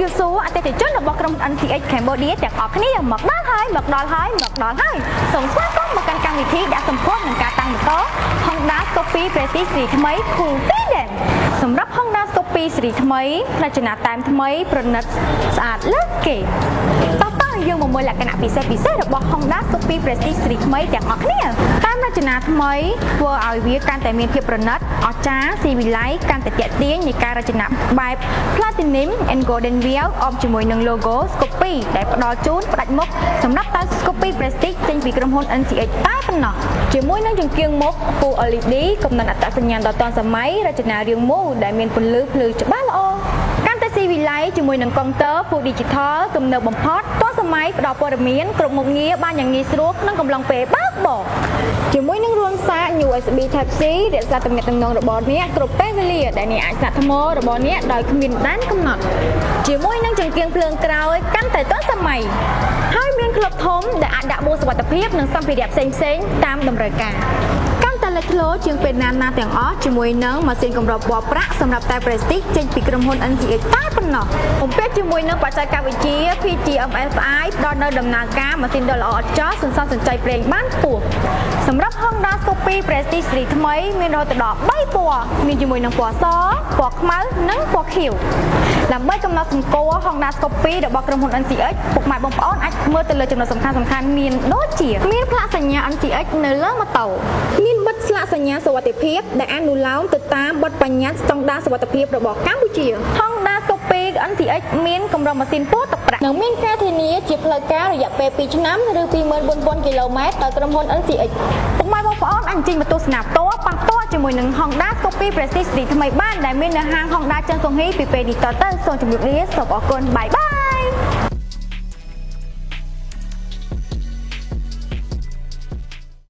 យល់សួរអតិថិជនរបស់ក្រុម NCX Cambodia ទាំងអស់គ្នាមកដល់ហើយសូមស្វាគមន៍មកកាន់កម្មវិធីដាក់សម្គាល់នឹងការតាំងម៉ូតូ Honda Scoopy Prestige ស៊េរីថ្មី Confident សម្រាប់ Honda Scoopy ស៊េរីថ្មីរចនាតែមថ្មីប្រណិតស្អាតលើសគេតោះយើងមកមើលលក្ខណៈពិសេសរបស់ Honda Scoopy Prestige ស៊េរីថ្មីទាំងអស់គ្នាតាមរចនាថ្មីធ្វើឲ្យវាកាន់តែមានភាពប្រណិតអស្ចារ្យស៊ីវិល័យកាន់តែទាក់ទាញនៃការរចនាបែប Platinum and Golden Wheel អមជាមួយនឹង logo Scoopy ដែលផ្ដល់ជូនផ្ដាច់មុខសម្រាប់តែ Scoopy Prestige ចេញពីក្រុមហ៊ុន NCX តែប៉ុណ្ណោះជាមួយនឹងចង្គៀងមុខ Full LED កំណត់អត្តសញ្ញាណដ៏ទាន់សម័យរចនារាងមូលដែលមានពន្លឺភ្លឺច្បាស់ល្អកាន់តែស៊ីវិល័យជាមួយនឹងកុងទ័រ Full Digital ទំនើបបំផុតទាន់សម័យផ្ដល់ព័ត៌មានគ្រប់មុខងារបានយ៉ាងងាយស្រួលក្នុងកំឡុងពេលបើកបរជាមួយនឹងរួមសារ USB Type C រក្សាទំនាក់ទំនងរបស់អ្នកគ្រប់ពេលវេលាដែលអ្នកអាចសាកថ្មរបស់អ្នកដោយគ្មានដែនកំណត់ជាមួយនឹងចង្គៀងភ្លើងក្រោយកាន់តែទាន់សម័យហើយមានក្លឹបធំដែលអាចដាក់បួសុវត្ថិភាពនិងសម្ភារៈផ្សេងៗតាមតម្រូវការតែលេចធ្លោជាងពេលណាទាំងអស់ជាមួយនឹងម៉ាស៊ីនកម្របពណ៌ប្រាក់សម្រាប់តែ Prestige ចេញពីក្រុមហ៊ុន NCX តែប៉ុណ្ណោះបំពាក់ជាមួយនឹងបច្ចេកវិទ្យា PGMSI ផ្ដល់នូវដំណើរការម៉ាស៊ីនដ៏ល្អឥតខ្ចោះសន្សំសំចៃប្រេងបានខ្ពស់សម្រាប់ Honda Scoopy Prestige ស៊េរីថ្មីមានរហូតដល់3ពណ៌មានជាមួយនឹងពណ៌សពណ៌ខ្មៅនិងពណ៌ខៀវដើម្បីកំណត់សម្គាល់ Honda Scoopy របស់ក្រុមហ៊ុន NCX ពុកម៉ែបងប្អូនអាចមើលទៅលើចំណុចសំខាន់មានដូចជាមានផ្លាកសញ្ញា NCX នៅលើម៉ូតូមានបិទស្លាកសញ្ញាសុវត្ថិភាពដែលអនុលោមទៅតាមបទបញ្ញត្តិស្តង់ដារសុវត្ថិភាពរបស់កម្ពុជា Honda Scoopy NCX មានកម្រិតម៉ាស៊ីនពណ៌ទឹកប្រាក់និងមានការធានាជាផ្លូវការរយៈពេល2ឆ្នាំឬ 24,000 គីឡូម៉ែត្រដោយក្រុមហ៊ុន NCX ពុកម៉ែបងប្អូនអាចជិះមកទស្សនាផ្ទាល់ប៉ះពាល់ជាមួយនឹង Honda Scoopy Prestige ស៊េរីថ្មីបានដែលមាននៅហាង Honda ចិនសុងហ៊ីពីពេលនេះតទៅសូមជម្រាបលាសូមអរគុណបាយបាយ